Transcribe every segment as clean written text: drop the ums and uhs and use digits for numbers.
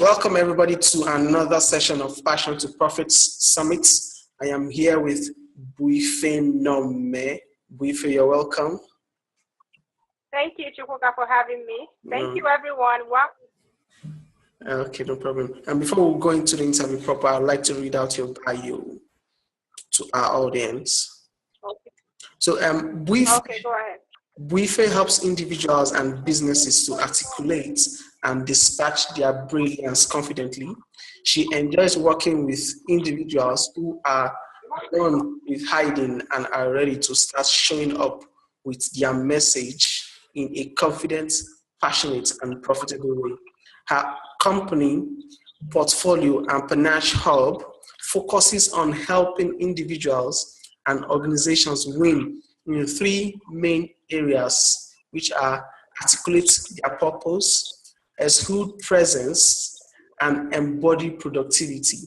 Welcome everybody to another session of Passion to Profits Summit. I am here with Buife Nomeh. Buife, you're welcome. Thank you, Chukwuka, for having me. Thank you, everyone. Okay, no problem. And before we go into the interview proper, I'd like to read out your bio to our audience. Okay. So, Okay, go ahead. Buife helps individuals and businesses to articulate and dispatch their brilliance confidently. She enjoys working with individuals who are done with hiding and are ready to start showing up with their message in a confident, passionate, and profitable way. Her company, Portfolio and Panache Hub, focuses on helping individuals and organizations win in three main areas, which are articulate their purpose, exude presence, and embody productivity.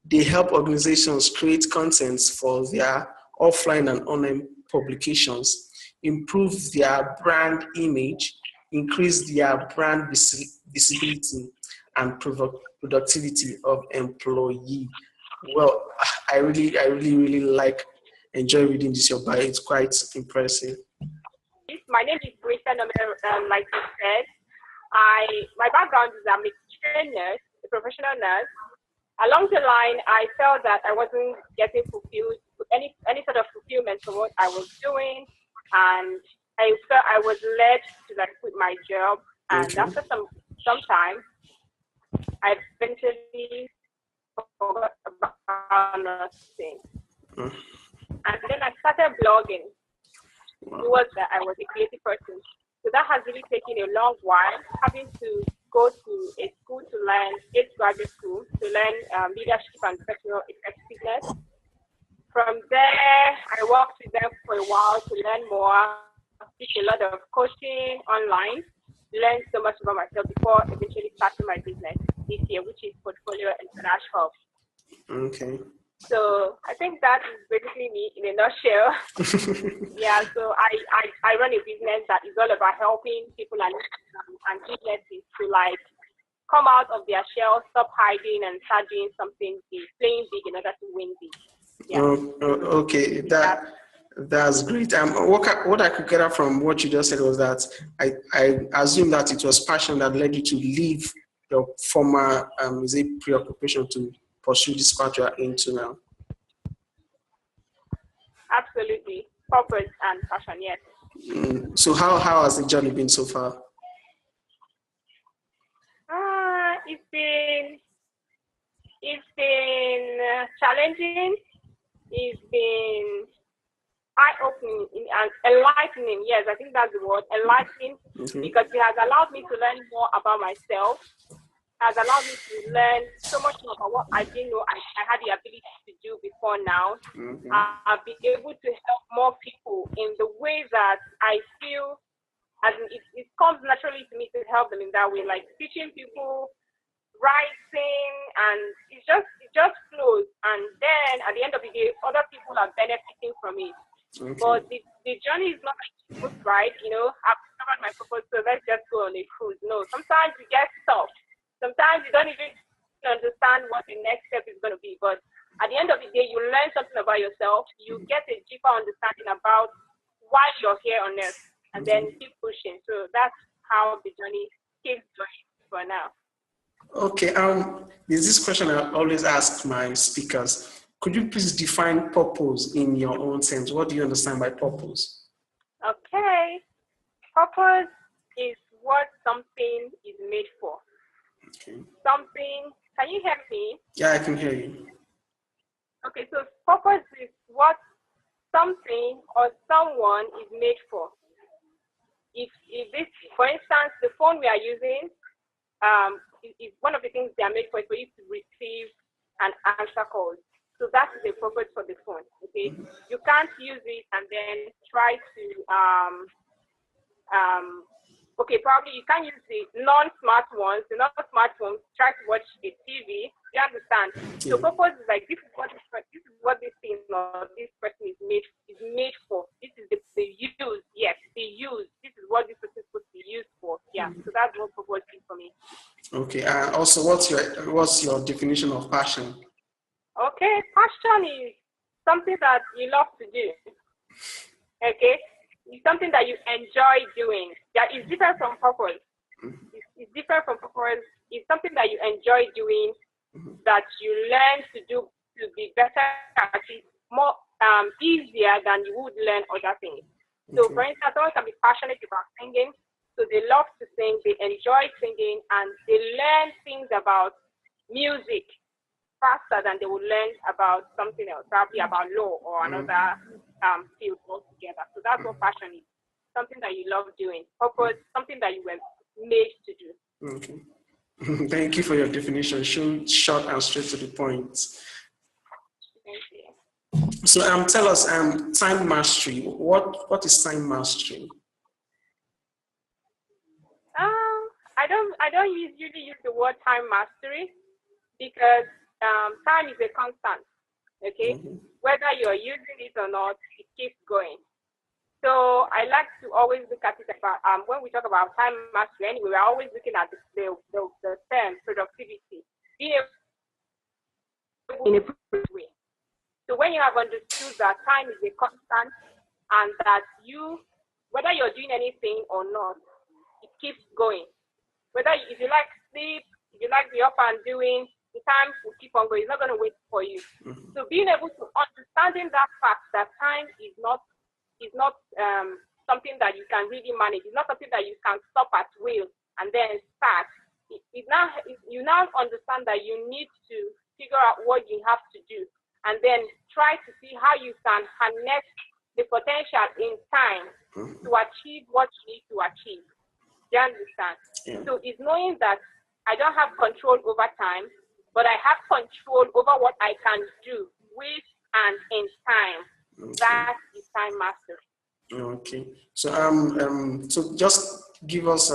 They help organizations create content for their offline and online publications, improve their brand image, increase their brand visibility, and productivity of employee. Well, I really enjoy reading this. Your bio, it's quite impressive. My name is Buife Nomeh, like you said. My background is I'm a trained nurse, a professional nurse. Along the line, I felt that I wasn't getting fulfilled, any sort of fulfillment for what I was doing, and I felt I was led to quit my job. And after some time, I eventually forgot about nursing. And then I started blogging. Wow. It was that I was a creative person. So that has really taken a long while, having to go to a school to learn, graduate school, to learn leadership and professional effectiveness. From there, I worked with them for a while to learn more, did a lot of coaching online, learned so much about myself before eventually starting my business this year, which is Portfolio and Panache Hub. Okay. So I think that is basically me in a nutshell. Yeah, so I run a business that is all about helping people and businesses to come out of their shell, stop hiding, and start doing something big, playing big in order to win big. Yeah. Okay, that's great. What I could get out from what you just said was that I assume that it was passion that led you to leave your former preoccupation to pursue this path you are into now. Absolutely, purpose and passion, yes. So how has the journey been so far? It's been challenging. It's been eye-opening and enlightening. Yes, I think that's the word, enlightening, because it has allowed me to learn more about myself. Has allowed me to learn so much more about what I didn't know I had the ability to do before now. I've been able to help more people in the way that I feel, as it comes naturally to me to help them in that way, like teaching people, writing, and it just flows. And then at the end of the day, other people are benefiting from it. But the journey is not like smooth, right? I've discovered my purpose, so let's just go on a cruise. No, sometimes you get stuck. Sometimes you don't even understand what the next step is going to be. But at the end of the day, you learn something about yourself. You get a deeper understanding about why you're here on earth, and then keep pushing. So that's how the journey keeps going for now. Okay. There's this question I always ask my speakers. Could you please define purpose in your own sense? What do you understand by purpose? Okay. Purpose is what something is made for. Okay. Something, can you hear me? Yeah, I can hear you. Okay, so purpose is what something or someone is made for. If this, for instance, the phone we are using, is one of the things they are made for is for you to receive and answer calls. So that is the purpose for the phone. Okay, you can't use it and then try to okay, probably you can use the non-smart ones. The non-smart ones, try to watch a TV. You understand? Yeah. So purpose is like, this is what this thing or this person is made for. This is the use. Yes, the use. This is what this person is supposed to be used for. Yeah. So that's what purpose is for me. Okay. Also, what's your definition of passion? Okay, passion is something that you love to do. Okay, it's something that you enjoy doing. That is different from purpose. It's different from purpose. It's something that you enjoy doing, that you learn to do to be better at it, more easier than you would learn other things. So, Okay. for instance, someone can be passionate about singing, so they love to sing, they enjoy singing, and they learn things about music faster than they would learn about something else, probably about law or another field altogether. So that's what passion is. Something that you love doing. Purpose, something that you were made to do. Okay. Thank you for your definition. Short and straight to the point. Thank you. So tell us time mastery. What is time mastery? I don't usually use the word time mastery because time is a constant. Okay, whether you're using it or not, it keeps going. So I like to always look at it about when we talk about time mastery. Anyway, we're always looking at the term productivity, being able in a good way. So when you have understood that time is a constant and that whether you're doing anything or not, it keeps going. If you like sleep, if you like the up and doing, the time will keep on going. It's not going to wait for you. So being able to understanding that fact that time is not something that you can really manage. It's not something that you can stop at will and then start. You now understand that you need to figure out what you have to do and then try to see how you can harness the potential in time to achieve what you need to achieve. Do you understand? Yeah. So it's knowing that I don't have control over time, but I have control over what I can do with and in time. Okay. That is time mastery. Okay. So just give us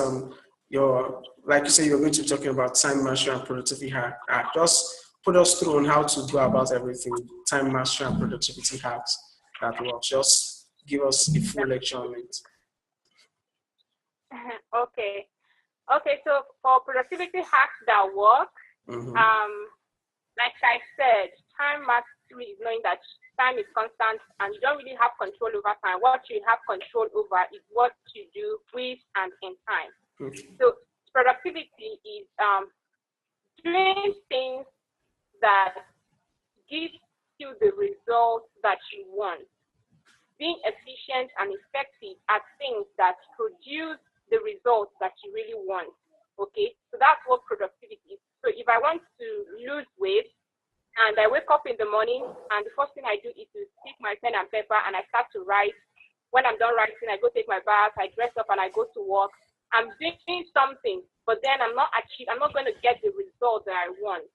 your, like you say, you're going to be talking about time mastery and productivity hack. Just put us through on how to go about everything, time mastery and productivity hacks that works. Just give us a full lecture on it. Okay. Okay, so for productivity hacks that work, like I said, time mastery is knowing that time is constant and you don't really have control over time. What you have control over is what you do with and in time. Okay. So productivity is doing things that give you the results that you want. Being efficient and effective at things that produce the results that you really want. Okay, so that's what productivity is. So if I want to lose weight and I wake up in the morning and the first thing I do is to take my pen and paper and I start to write. When I'm done writing, I go take my bath, I dress up and I go to work. I'm doing something, but then I'm not going to get the result that I want.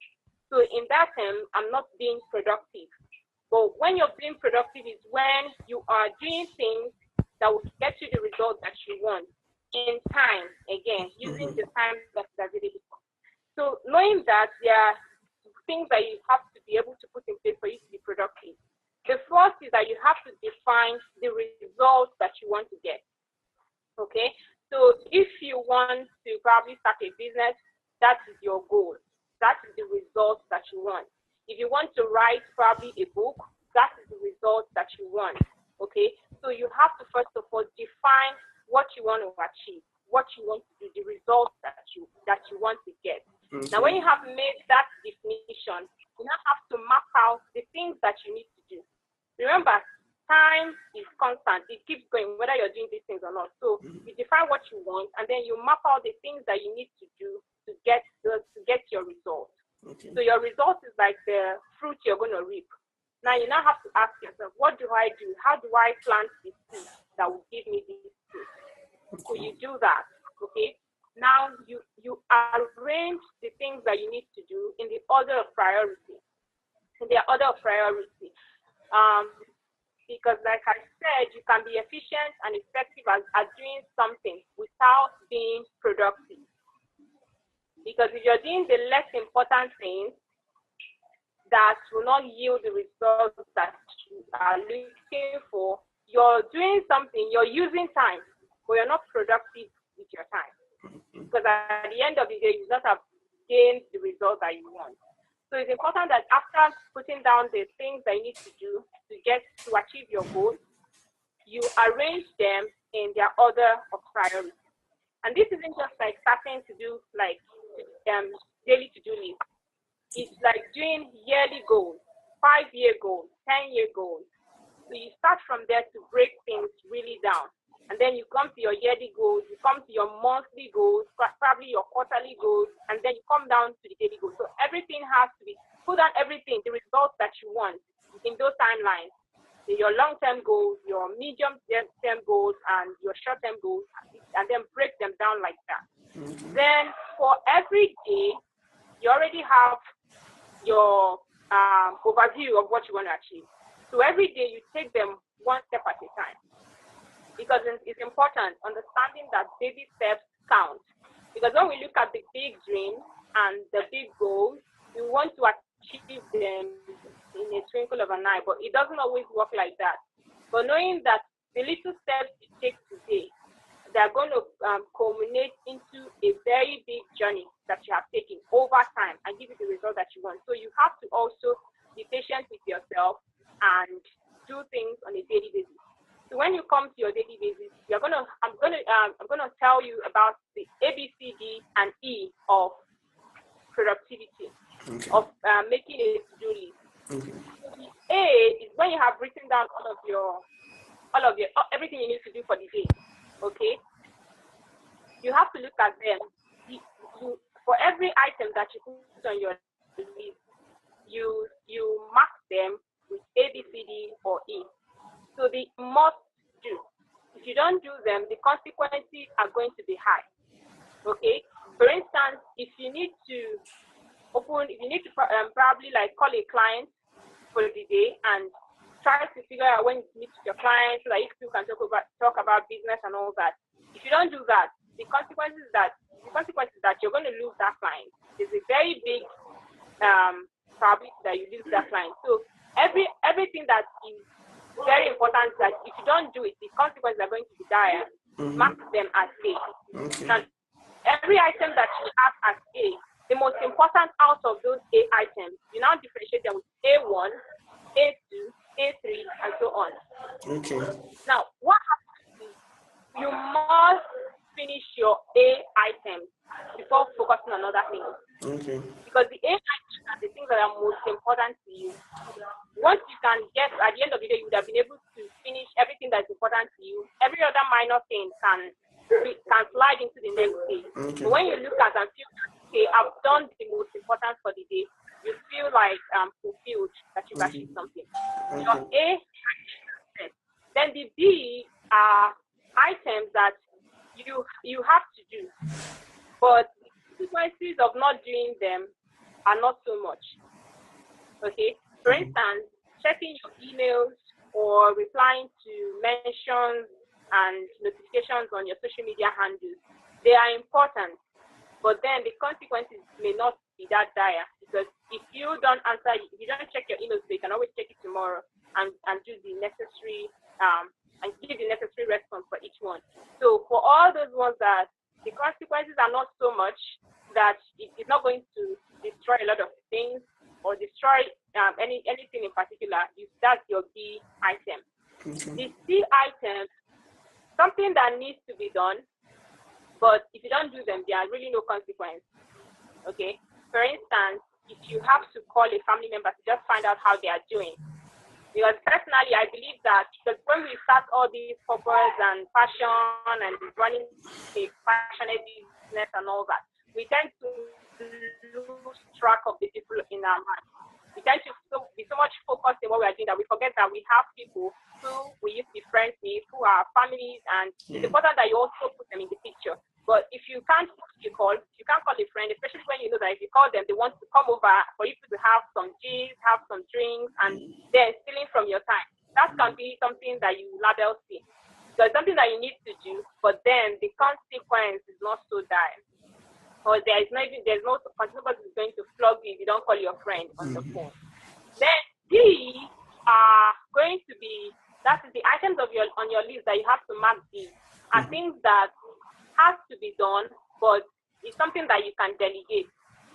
So in that term, I'm not being productive. But when you're being productive is when you are doing things that will get you the result that you want in time, again, using the time that's available. So knowing that there are things that you have to be able to put in place for you to be productive. The first is that you have to define the results that you want to get. Okay? So if you want to probably start a business, that is your goal. That is the result that you want. If you want to write probably a book, that is the result that you want. Okay? So you have to first of all define what you want to achieve, what you want to do, the results that you want to get. Okay. Now, when you have made that definition, you now have to map out the things that you need to do. Remember, time is constant. It keeps going, whether you're doing these things or not. So you define what you want, and then you map out the things that you need to do to get your result. Okay. So your result is like the fruit you're going to reap. Now you now have to ask yourself, what do I do? How do I plant this seed that will give me this fruit? Okay. So you do that, okay? Now you arrange the things that you need to do in the order of priority. Because like I said, you can be efficient and effective at doing something without being productive. Because if you're doing the less important things that will not yield the results that you are looking for, you're doing something, you're using time, but you're not productive with your time. Because at the end of the day, you not have gain the result that you want. So it's important that after putting down the things that you need to do to achieve your goals, you arrange them in their order of priority. And this isn't just like starting to do like daily to-do list. It's like doing yearly goals, 5-year goals, 10-year goals. So you start from there to break things really down. And then you come to your yearly goals, you come to your monthly goals, probably your quarterly goals, and then you come down to the daily goals. So everything has to be, put down everything, the results that you want in those timelines. Your long-term goals, your medium-term goals, and your short-term goals, and then break them down like that. Then for every day, you already have your overview of what you want to achieve. So every day you take them one step at a time. Because it's important understanding that baby steps count. Because when we look at the big dreams and the big goals, we want to achieve them in a twinkle of an eye, but it doesn't always work like that. But knowing that the little steps you take today, they're going to culminate into a very big journey that you have taken over time and give you the result that you want. So you have to also be patient with yourself and do things on a daily basis. So when you come to your daily basis, I'm gonna tell you about the A, B, C, D, and E of productivity, of making a to-do list. The A is when you have written down all of your everything you need to do for the day. Okay, you have to look at them. For every item that you put on your list, you mark them with A, B, C, D, or E. So the must do. If you don't do them, the consequences are going to be high. Okay. For instance, if you need to probably like call a client for the day and try to figure out when you meet your client so that you can talk about business and all that. If you don't do that, the consequences that you're going to lose that client. There's a very big probability that you lose that client. So everything that is very important that if you don't do it, the consequences are going to be dire. Mark them as A. Now, every item that you have as A, the most important out of those A items, you now differentiate them with A1, A2, A3, and so on. Okay. Now, what happens is you must finish your A items before focusing on other things. Okay. Because the A items are the things that are most important to you. Once you can get, at the end of the day, you would have been able to finish everything that's important to you. Every other minor thing can slide into the next day. Okay. But when you look at and feel, okay, I've done the most important for the day, you feel like fulfilled that you've achieved something. Okay. Your A, then the B are items that you have to do, but the consequences of not doing them are not so much. Okay. For instance, checking your emails or replying to mentions and notifications on your social media handles, they are important, but then the consequences may not be that dire, because if you don't check your emails, you can always check it tomorrow and do the necessary and give the necessary response for each one. So for all those ones that the consequences are not so much that it's not going to destroy a lot of things or destroy anything in particular, that's your B item. Okay. The C item, something that needs to be done, but if you don't do them, there are really no consequence. Okay. For instance, if you have to call a family member to just find out how they are doing, because personally, I believe that because when we start all these purpose and passion and running a passionate business and all that, we tend to lose track of the people in our lives. We tend to be so much focused on what we are doing that we forget that we have people who we used to be friends with, who are families, and it's important that you also put them in the picture. But if you can't call a friend, especially when you know that if you call them, they want to come over for you to have some gist, have some drinks, and they're stealing from your time. That can be something that you label C. So it's something that you need to do, but then the consequence is not so dire. Or there's no consequence is going to flog you if you don't call your friend on the phone. Then D are going to be, that is the items on your list that you have to mark D, are things that has to be done, but it's something that you can delegate.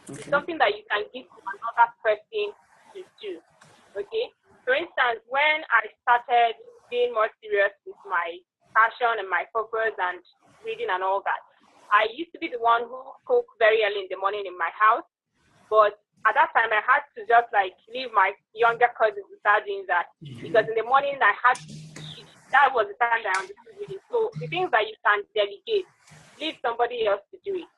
It's something that you can give to another person to do. Okay? For instance, when I started being more serious with my passion and my focus and reading and all that, I used to be the one who cooked very early in the morning in my house. But at that time, I had to just like leave my younger cousins to start doing that. Because in the morning, that was the time that I understood reading. So the things that you can delegate, leave somebody else to do it.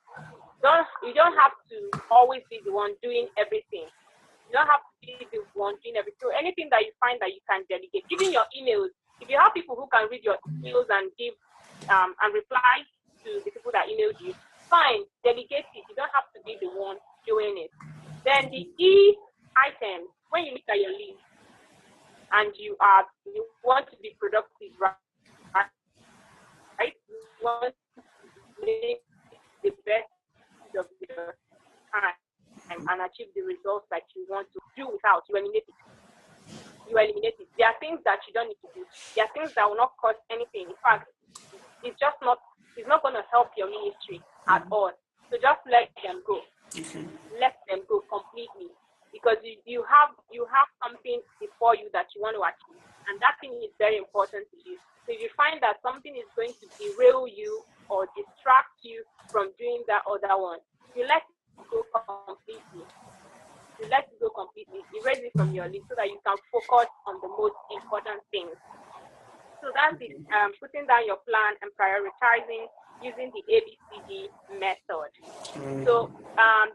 You don't have to always be the one doing everything. You don't have to be the one doing everything. So anything that you find that you can delegate, even your emails. If you have people who can read your emails and give and reply to the people that emailed you, fine, delegate it. You don't have to be the one doing it. Then the E items, when you look at your list and you want to be productive, right? You want to make the best of your time and achieve the results that you want to do without, you eliminate it. There are things that you don't need to do. There are things that will not cost anything. In fact, it's not going to help your ministry at all. So just let them go. Let them go completely, because you have something before you that you want to achieve, and that thing is very important to you. So if you find that something is going to derail you or distract you from doing that other one, you let it go completely. Erase it from your list so that you can focus on the most important things. So that's it. Putting down your plan and prioritizing using the ABCD method. So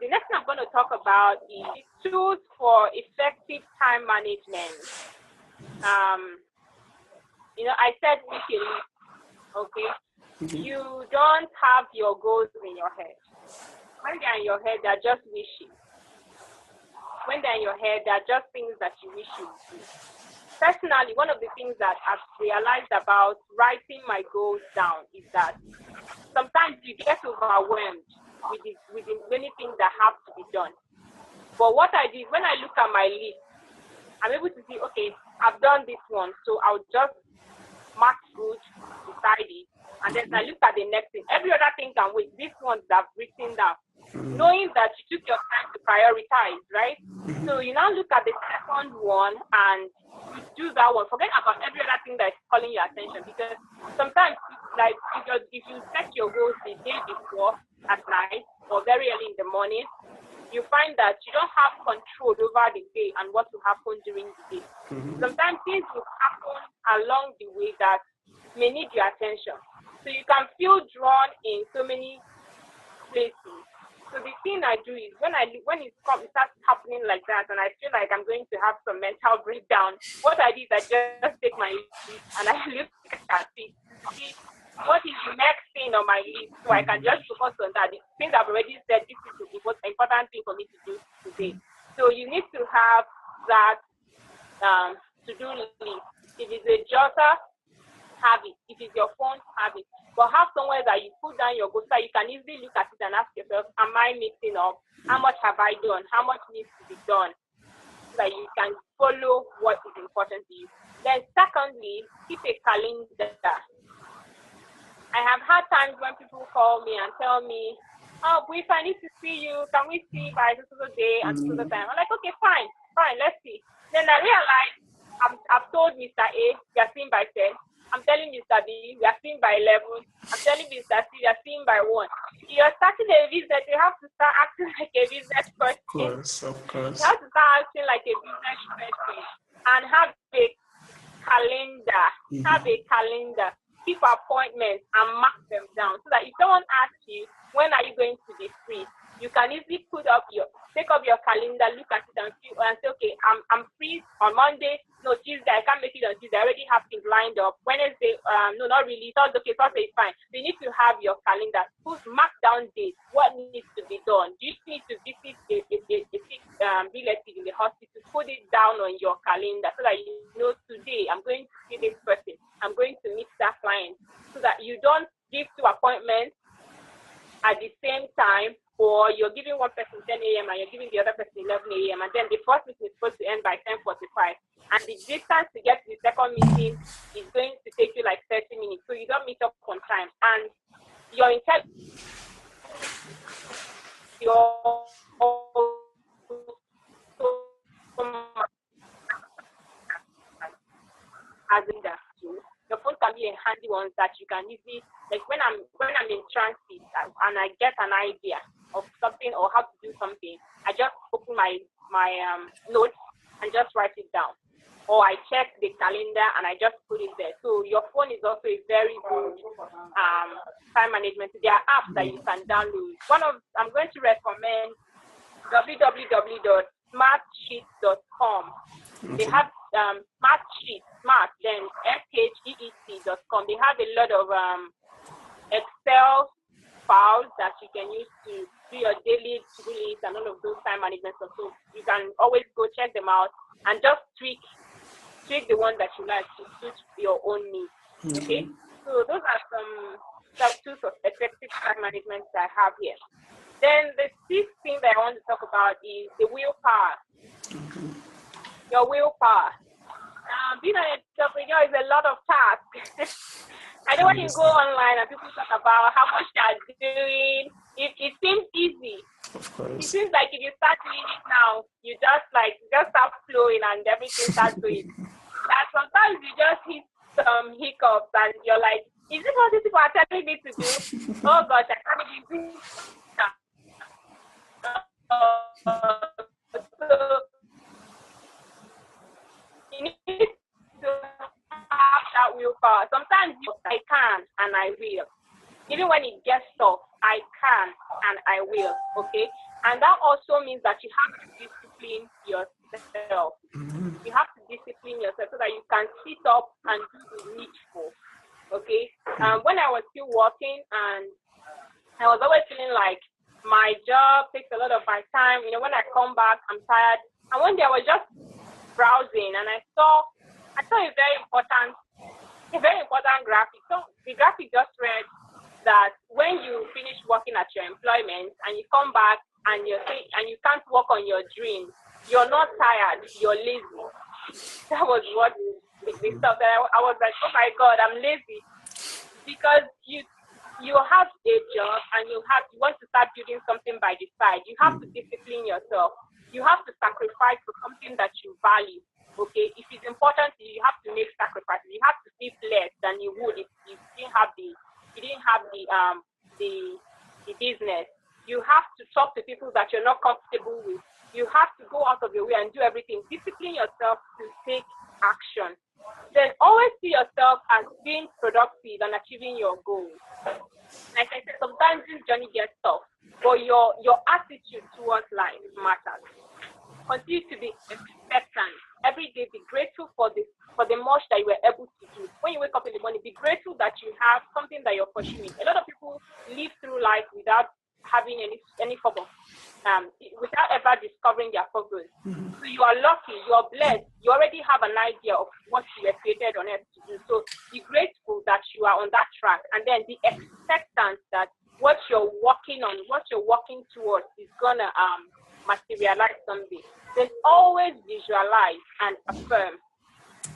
the next thing I'm going to talk about is tools for effective time management. I said weekly, okay? You don't have your goals in your head. When they're in your head, they're just wishes. When they're in your head, they're just things that you wish you would do. Personally, one of the things that I've realized about writing my goals down is that sometimes you get overwhelmed with the many things that have to be done. But what I do is when I look at my list, I'm able to see, okay, I've done this one, so I'll just mark good beside it. And then I look at the next thing. Every other thing can wait. This one's that I've written down. Knowing that you took your time to prioritize, right? So you now look at the second one and you do that one. Forget about every other thing that is calling your attention, because sometimes, like if you set your goals the day before at night or very early in the morning, you find that you don't have control over the day and what will happen during the day. Sometimes things will happen along the way that may need your attention. So you can feel drawn in so many places. So the thing I do is when it starts happening like that, and I feel like I'm going to have some mental breakdown, what I do is I just take my list and I look at it to see what is the next thing on my list, so I can just focus on that. The things I've already said, this is the important thing for me to do today. So you need to have that to-do list. If it's a jotter, have it. If it's your phone, have it. But have somewhere that you put down your goals so that you can easily look at it and ask yourself, am I mixing up? How much have I done? How much needs to be done? So that you can follow what is important to you. Then secondly, keep a calendar. I have had times when people call me and tell me, oh, Buife, I need to see you. Can we see by this day and this time? I'm like, okay, fine, let's see. Then I realized I've told Mr. A, we are seeing by 10. I'm telling Mr. B, we are seeing by 11. I'm telling Mr. C, we are seeing by 1. You're starting a business, you have to start acting like a business person. Of course. You have to start acting like a business person and have a calendar. Have a calendar. Keep appointments and mark them down so that if someone asks you, when are you going to be free? You can easily take up your calendar, look at it and say, okay, I'm free on Monday. No, Tuesday, I can't make it on Tuesday. I already have things lined up. Wednesday, no, not really. Thursday, okay, Thursday is fine. So you need to have your calendar. Mark down dates. What needs to be done? Do you need to visit a sick relative in the hospital? Put it down on your calendar so that you know today I'm going to see this person. I'm going to meet that client, so that you don't give 2 appointments at the same time, or you're giving one person 10 a.m. and you're giving the other person 11 a.m. and then the first meeting is supposed to end by 10:45, and the distance to get to the second meeting is going to take you like 30 minutes, so you don't meet up on time, and your handy ones that you can easily, like when I'm in transit and I get an idea of something or how to do something, I just open my notes and just write it down. Or I check the calendar and I just put it there. So your phone is also a very good time management. There are apps that you can download. I'm going to recommend www.smartsheet.com. They have then SHEET.com. They have a lot of Excel files that you can use to do your daily to-do list and all of those time management stuff. So you can always go check them out and just tweak the one that you like to suit your own needs. Okay? So those are some tools of effective time management that I have here. Then the sixth thing that I want to talk about is the willpower. Your willpower. Being an entrepreneur is a lot of tasks. I know when you go online and people talk about how much they are doing, it seems easy. Of course. It seems like if you start doing it now, you just start flowing and everything starts going. And sometimes you just hit some hiccups and you're like, is this what these people are telling me to do? Oh gosh, I can't even do that. So you need to have that willpower. Sometimes I can and I will. Even when it gets tough, I can and I will. Okay? And that also means that you have to discipline yourself. You have to discipline yourself so that you can sit up and do the needful. Okay? When I was still working and I was always feeling like my job takes a lot of my time. You know, when I come back, I'm tired. And one day I was just browsing and I saw a very important graphic. So the graphic just read that when you finish working at your employment and you come back and you can't work on your dreams, you're not tired, you're lazy. That was what the stuff that I was like, oh my God, I'm lazy. Because you have a job and you want to start building something by the side. You have to discipline yourself. You have to sacrifice for something that you value. Okay, if it's important to you, you have to make sacrifices. You have to sleep less than you would if you didn't have the business. You have to talk to people that you're not comfortable with. You have to go out of your way and do everything. Discipline yourself to take action. Then always see yourself as being productive and achieving your goals. Like I said, sometimes this journey gets tough, but your attitude towards life matters. Continue to be expectant. Every day, be grateful for the much that you were able to do. When you wake up in the morning, be grateful that you have something that you're pursuing. A lot of people live through life without having any form of without ever discovering their purpose. So you are lucky, you are blessed, you already have an idea of what you were created on earth to do. So be grateful that you are on that track, and then be expectant that what you're working on, what you're working towards is gonna materialize someday. Then always visualize and affirm.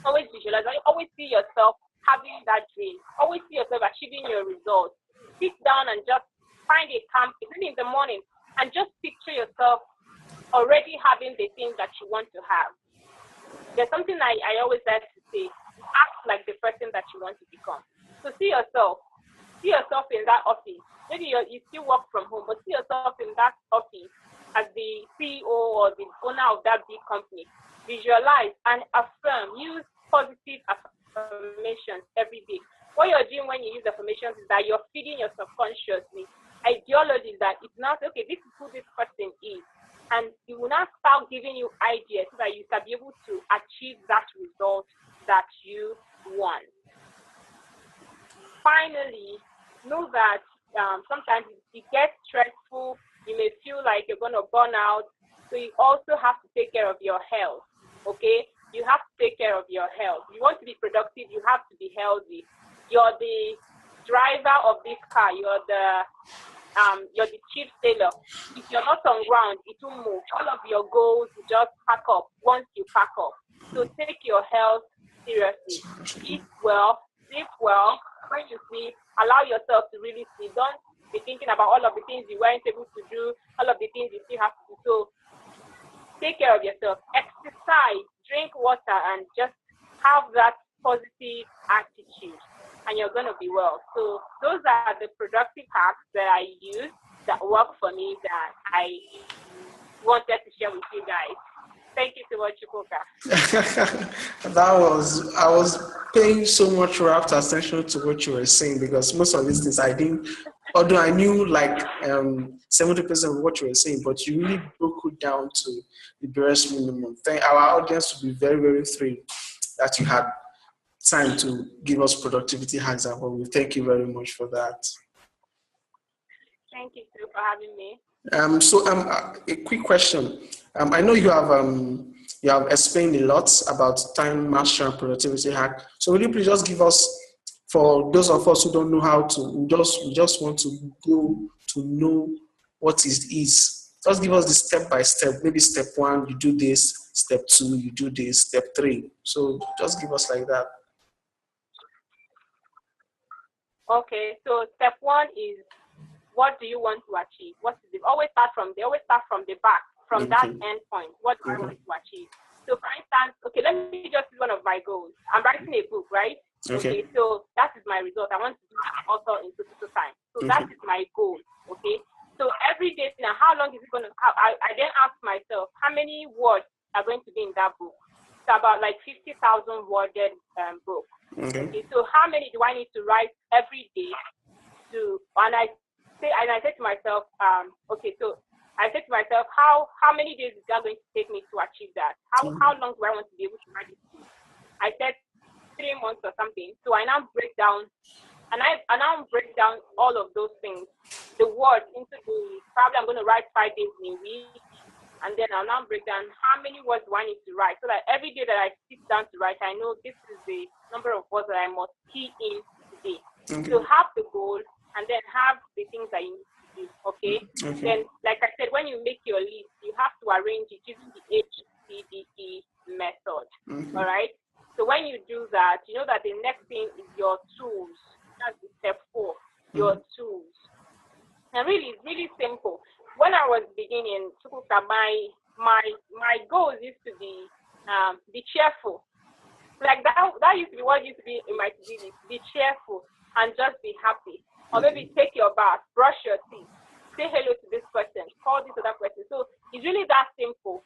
Always visualize. Always see yourself having that dream. Always see yourself achieving your results. Sit down and just find a camp, even in the morning, and just picture yourself already having the things that you want to have. There's something I always like to say: act like the person that you want to become. So see yourself in that office. Maybe you still work from home, but see yourself in that office as the CEO or the owner of that big company. Visualize and affirm. Use positive affirmations every day. What you're doing when you use affirmations is that you're feeding your subconsciously ideologies that it's not okay, this is who this person is. And it will not start giving you ideas so that you can be able to achieve that result that you want. Finally, know that sometimes it gets stressful. You may feel like you're going to burn out. So you also have to take care of your health, okay? You have to take care of your health. If you want to be productive, you have to be healthy. You're the driver of this car. You're the chief sailor. If you're not on ground, it will move. All of your goals will just pack up once you pack up. So take your health seriously. Eat well, sleep well. When you sleep, allow yourself to really sleep. Don't be thinking about all of the things you weren't able to do, all of the things you still have to do. So take care of yourself. Exercise, drink water, and just have that positive attitude. and you're going to be well. So those are the productive hacks that I use that work for me that I wanted to share with you guys. Thank you so much, Chukwuka. I was paying so much rapt attention to what you were saying because most of these things I didn't, although I knew like 70% of what you were saying, but you really broke it down to the barest minimum. Our audience will be very, very thrilled that you had time to give us productivity hacks and all. We thank you very much for that. Thank you too for having me. A quick question. I know you have explained a lot about time mastery and productivity hack. So will you please just give us, for those of us who don't know how to, we just want to go to know what is. Just give us the step by step. Maybe step 1, you do this. Step 2, you do this. Step 3. So just give us like that. Okay. So step 1 is, what do you want to achieve? What is it? Always start from the back, from that end point. What do I want to achieve? So for instance, okay, let me just use one of my goals. I'm writing a book, right? Okay, so that is my result. I want to be an author in so time. So that is my goal. Okay. So every day now, how long is it going to, I then ask myself, how many words are going to be in that book? It's about like 50,000 worded book. Okay. So how many do I need to write every day and I say to myself, okay, so I said to myself, how many days is that going to take me to achieve that? How long do I want to be able to write this book? I said 3 months or something. So I now break down, all of those things, the words into the, probably I'm going to write 5 days in a week, and then I'll now break down how many words do I need to write, so that every day that I sit down to write, I know this is the number of words that I must key in today. So have the goal, and then have the things that you need to do, okay? Then, like I said, when you make your list, you have to arrange it using the ABCDE method, all right? So when you do that, you know that the next thing is your tools. That's the step 4, your tools. And really, it's really simple. When I was beginning, my goals used to be cheerful. Like that used to be what used to be in my to-do list. Be cheerful and just be happy. Or maybe take your bath, brush your teeth, say hello to this person, call this other person. So it's really that simple.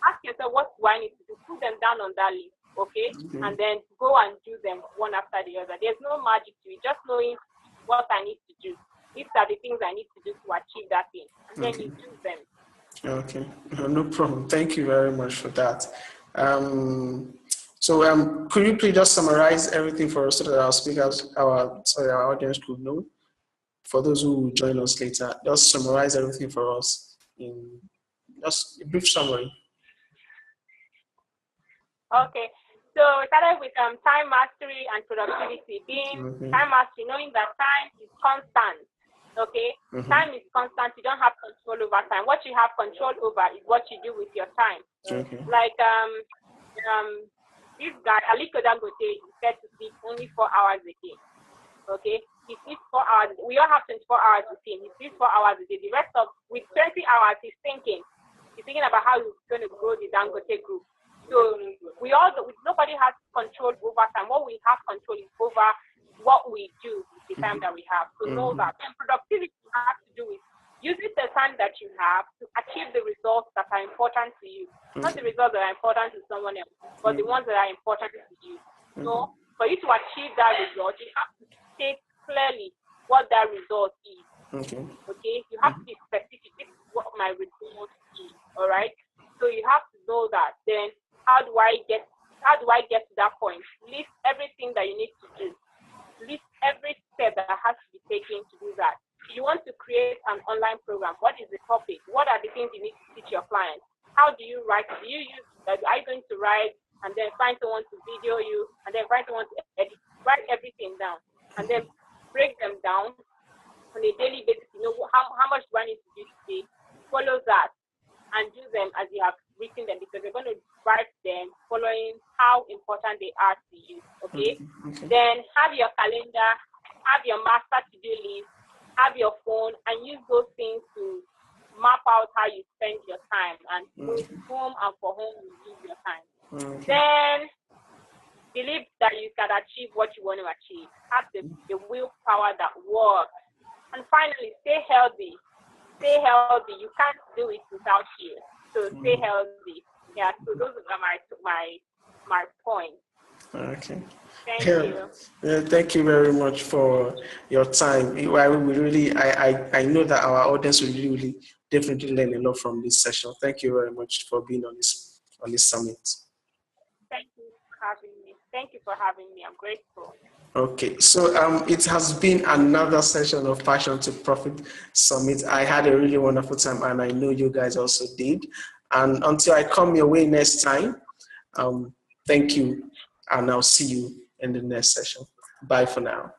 Ask yourself, what do I need to do? Put them down on that list, okay? And then go and do them one after the other. There's no magic to it, just knowing what I need to do. These are the things I need to do to achieve that thing. And then you do them. Okay, no problem. Thank you very much for that. So could you please just summarize everything for us so that our audience could know? For those who will join us later, just summarize everything for us in just a brief summary. Okay, so we started with time mastery and productivity. Being time mastery, knowing that time is constant. Okay, time is constant. You don't have control over time. What you have control over is what you do with your time. Like this guy Aliko Dangote is said to sleep only 4 hours a day. Okay, he sleeps 4 hours. We all have 24 hours with him. He sleeps 4 hours a day. The rest of, with 20 hours, he's thinking about how he's going to grow the Dangote group. So nobody has control over time. What we have control is over what we do with the time that we have. So know that. And productivity has to do with using the time that you have to achieve the results that are important to you. Not the results that are important to someone else, but the ones that are important to you. So for you to achieve that result, you have to state clearly what that result is. Okay? You have to be specific. This is what my result is. All right? So you have to know that. Then how do I get to that point? List everything that you need to do. List every step that has to be taken to do that. If you want to create an online program, what is the topic? What are the things you need to teach your clients? How do you write? Are you going to write and then find someone to video you and then find someone to edit? Write everything down and then break them down on a daily basis. You know, how much do I need to do today? Follow that and do them as you have written them, because you're going to write them following how important they are to you. Okay? Then have your calendar, have your master to-do list, have your phone, and use those things to map out how you spend your time and whom and for whom you use your time. Then believe that you can achieve what you want to achieve. Have the willpower that works. And finally, stay healthy. Stay healthy. You can't do it without you. So stay healthy. Yeah. So those are my points. Okay. Thank you. Thank you very much for your time. I know that our audience will really definitely learn a lot from this session. Thank you very much for being on this summit. Thank you for having me. Thank you for having me. I'm grateful. Okay, so it has been another session of Passion to Profit Summit. I had a really wonderful time, and I know you guys also did. And until I come your way next time, thank you, and I'll see you in the next session. Bye for now.